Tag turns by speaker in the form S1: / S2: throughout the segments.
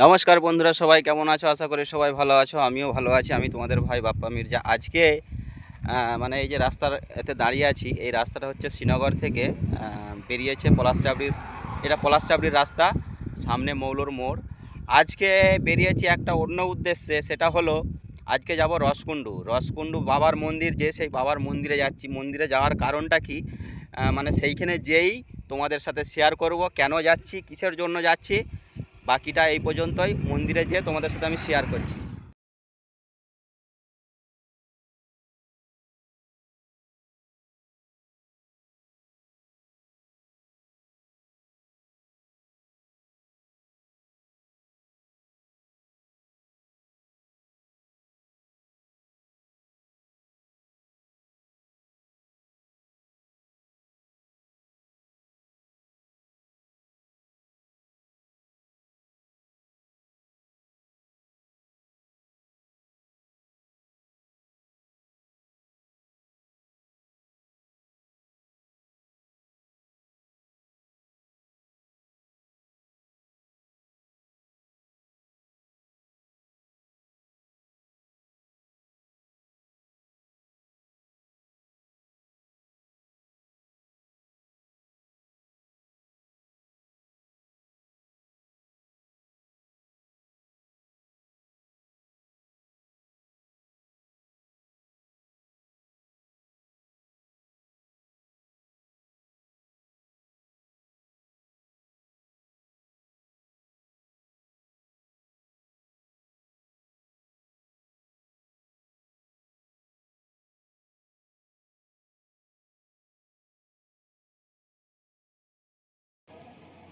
S1: নমস্কার বন্ধুরা, সবাই কেমন আছো? আশা করি সবাই ভালো আছো। আমিও ভালো আছি। আমি তোমাদের ভাই বাপ্পা মির্জা। আজকে মানে এই যে রাস্তার এতে দাঁড়িয়ে আছি, এই রাস্তাটা হচ্ছে শ্রীনগর থেকে বেরিয়েছে পলাশচাবড়ির। এটা পলাশচাবড়ির রাস্তা, সামনে মৌলোর মোড়। আজকে বেরিয়েছি একটা অন্য উদ্দেশ্যে, সেটা হলো আজকে যাব রসকুণ্ডু বাবার মন্দির, যে সেই বাবার মন্দিরে যাচ্ছি। মন্দিরে যাওয়ার কারণটা কি, মানে সেইখানে যেই তোমাদের সাথে শেয়ার করব, কেন যাচ্ছি, কিসের জন্য যাচ্ছি। বাকিটা এই পর্যন্তই, মন্দিরে যেয়ে তোমাদের সাথে আমি শেয়ার করছি।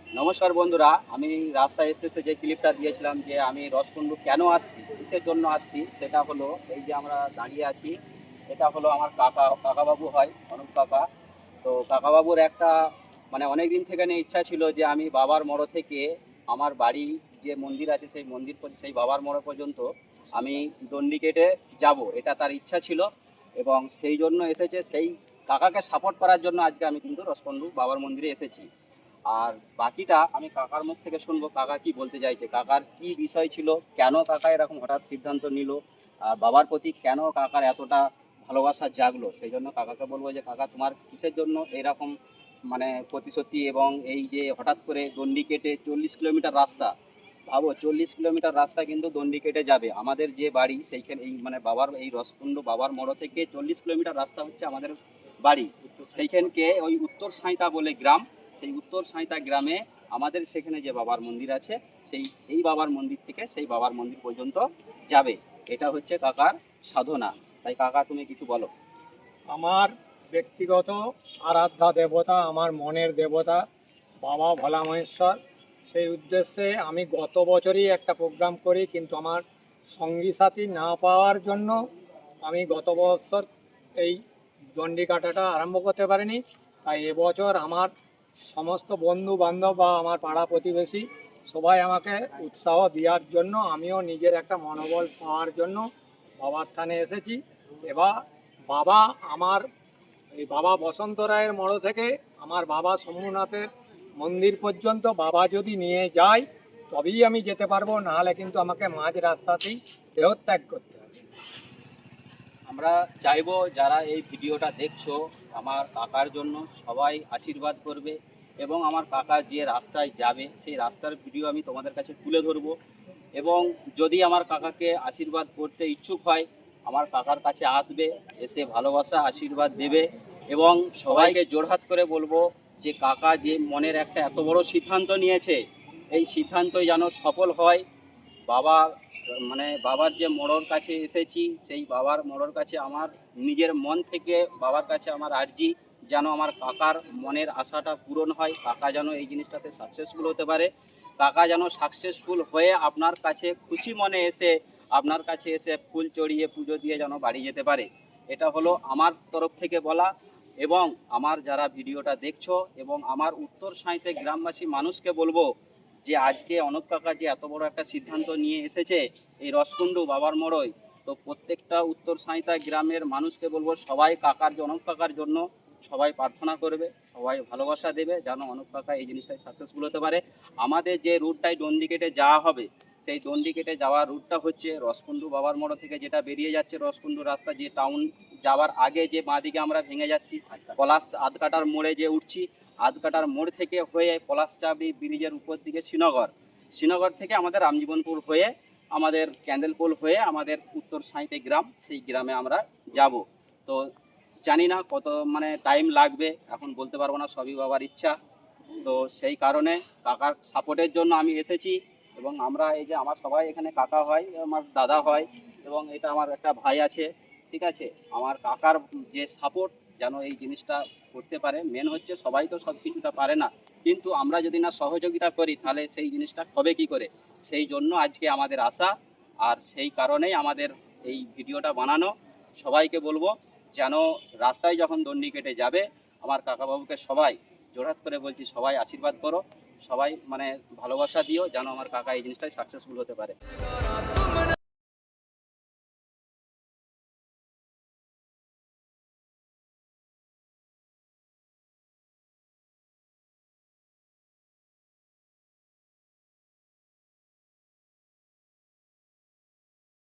S1: নমস্কার বন্ধুরা, আমি রাস্তায় আসতে আসতে যে ক্লিপটা দিয়েছিলাম যে আমি রসকুণ্ডু কেন আসছি, কিসের জন্য আসছি, সেটা হলো এই যে আমরা দাঁড়িয়ে আছি। এটা হলো আমার কাকাবাবু হয়, অনুপ কাকা। তো কাকাবাবুর একটা মানে অনেক দিন থেকে নিয়ে ইচ্ছা ছিল যে আমি বাবার মোড় থেকে আমার বাড়ি যে মন্দির আছে সেই মন্দির সেই বাবার মোড় পর্যন্ত আমি দণ্ডি কেটে যাব, এটা তার ইচ্ছা ছিল। এবং সেই জন্য এসেছে, সেই কাকাকে সাপোর্ট করার জন্য আজকে আমি কিন্তু রসকুণ্ডু বাবার মন্দিরে এসেছি। আর বাকিটা আমি কাকার মুখ থেকে শুনবো, কাকা কি বলতে চাইছে, কাকার কি বিষয় ছিল, কেন কাকা এরকম হঠাৎ সিদ্ধান্ত নিল, আর বাবার প্রতি কেন কাকার এতটা ভালোবাসা জাগলো। সেই জন্য কাকাকে বলবো যে কাকা, তোমার কিসের জন্য এরকম মানে প্রতিশ্রুতি, এবং এই যে হঠাৎ করে দণ্ডি কেটে 40 কিলোমিটার রাস্তা, ভাবো 40 কিলোমিটার রাস্তা কিন্তু দণ্ডি কেটে যাবে। আমাদের যে বাড়ি সেইখানে এই মানে বাবার এই রসকুণ্ড বাবার মোড় থেকে 40 কিলোমিটার রাস্তা হচ্ছে আমাদের বাড়ি। সেইখানকে ওই উত্তর সাঁইতা বলে গ্রাম, সেই উত্তর সাঁইতা গ্রামে আমাদের সেখানে যে বাবার মন্দির আছে, সেই এই বাবার মন্দির থেকে সেই বাবার মন্দির পর্যন্ত যাবে। এটা হচ্ছে কাকার সাধনা। তাই কাকা, তুমি কিছু বলো।
S2: আমার ব্যক্তিগত আরাধ্যা দেবতা, আমার মনের দেবতা বাবা ভোলা মহেশ্বর। সেই উদ্দেশ্যে আমি গত বছরই একটা প্রোগ্রাম করি, কিন্তু আমার সঙ্গী সাথী না পাওয়ার জন্য আমি গত বছর এই দণ্ডি কাটাটা আরম্ভ করতে পারিনি। তাই এবছর আমার সমস্ত বন্ধু বান্ধব বা আমার পাড়া প্রতিবেশী সবাই আমাকে উৎসাহ দেওয়ার জন্য, আমিও নিজের একটা মনোবল পাওয়ার জন্য বাবার স্থানে এসেছি। এবার বাবা আমার এই বাবা বসন্ত রায়ের মোড় থেকে আমার বাবা শম্ভুনাথের মন্দির পর্যন্ত বাবা যদি নিয়ে যায় তবেই আমি যেতে পারবো, নাহলে কিন্তু আমাকে মাঝ রাস্তাতেই দেহত্যাগ করতে হবে।
S1: আমরা চাইবো যারা এই ভিডিওটা দেখছো, আমার কাকার জন্য সবাই আশীর্বাদ করবে, এবং আমার কাকা যে রাস্তায় যাবে সেই রাস্তার ভিডিও আমি তোমাদের কাছে তুলে ধরবো। এবং যদি আমার কাকাকে আশীর্বাদ করতে ইচ্ছুক হয়, আমার কাকার কাছে আসবে, এসে ভালোবাসা আশীর্বাদ দেবে। এবং সবাইকে জোড়হাত করে বলবো যে কাকা যে মনের একটা এত বড় সিদ্ধান্ত নিয়েছে, এই সিদ্ধান্তই যেন সফল হয়। বাবা মানে বাবার যে মোড়র কাছে এসেছি, সেই বাবার মোড়র কাছে আমার নিজের মন থেকে বাবার কাছে আমার আর্জি, যেন আমার কাকার মনের আশাটা পূরণ হয়, কাকা যেন এই জিনিসটাতে সাকসেসফুল হতে পারে। কাকা যেন সাকসেসফুল হয়ে আপনার কাছে খুশি মনে এসে আপনার কাছে এসে ফুল চড়িয়ে পুজো দিয়ে যেন বাড়ি যেতে পারে। এটা হলো আমার তরফ থেকে বলা। এবং আমার যারা ভিডিওটা দেখছো এবং আমার উত্তর সাঁইতে গ্রামবাসী মানুষকে বলবো যে আজকে অনুপ কাকা যে এত বড় একটা সিদ্ধান্ত নিয়ে এসেছে এই রসকুণ্ডু বাবার মোড়ই, তো প্রত্যেকটা উত্তর সাঁইতা গ্রামের মানুষকে বলবো সবাই কাকার অনুপ কাকার জন্য সবাই প্রার্থনা করবে, সবাই ভালোবাসা দেবে, যেন অনুপ কাকা এই জিনিসটাই সাকসেসফুল হতে পারে। আমাদের যে রুটটাই ডন্ডি কেটে যাওয়া হবে, সেই দণ্ডি কেটে যাওয়ার রুটটা হচ্ছে রসকুন্ডু বাবার মোড় থেকে যেটা বেরিয়ে যাচ্ছে রসকুন্ডু রাস্তা, যে টাউন যাওয়ার আগে যে বাঁদিকে আমরা ভেঙে যাচ্ছি, পলাশ আধকাটার মোড়ে যে উঠছি, আধকাটার মোড় থেকে হয়ে পলাশচাবড়ি ব্রিজের উপর দিকে শ্রীনগর থেকে আমাদের রামজীবনপুর হয়ে আমাদের ক্যান্ডেলপোল হয়ে আমাদের উত্তর সাঁইতে গ্রাম, সেই গ্রামে আমরা যাব। তো জানি না কত মানে টাইম লাগবে, এখন বলতে পারবো না, সবই বাবার ইচ্ছা। তো সেই কারণে কাকার সাপোর্টের জন্য আমি এসেছি। এবং আমরা এই যে আমার সবাই এখানে কাকা হয়, আমার দাদা হয়, এবং এটা আমার একটা ভাই আছে, ঠিক আছে। আমার কাকার যে সাপোর্ট যেন এই জিনিসটা করতে পারে, মেন হচ্ছে সবাই তো সব কিছুটা পারে না, কিন্তু আমরা যদি না সহযোগিতা করি তাহলে সেই জিনিসটা হবে কি করে, সেই জন্য আজকে আমাদের আশা। আর সেই কারণেই আমাদের এই ভিডিওটা বানানো। সবাইকে বলবো যেন রাস্তায় যখন দণ্ডি কেটে যাবে আমার কাকাবাবুকে সবাই জোড়হাত করে বলছি, সবাই আশীর্বাদ করো, সবাই মানে ভালোবাসা দিও, যেন আমার কাকা এই জিনিসটাই সাকসেসফুল হতে পারে।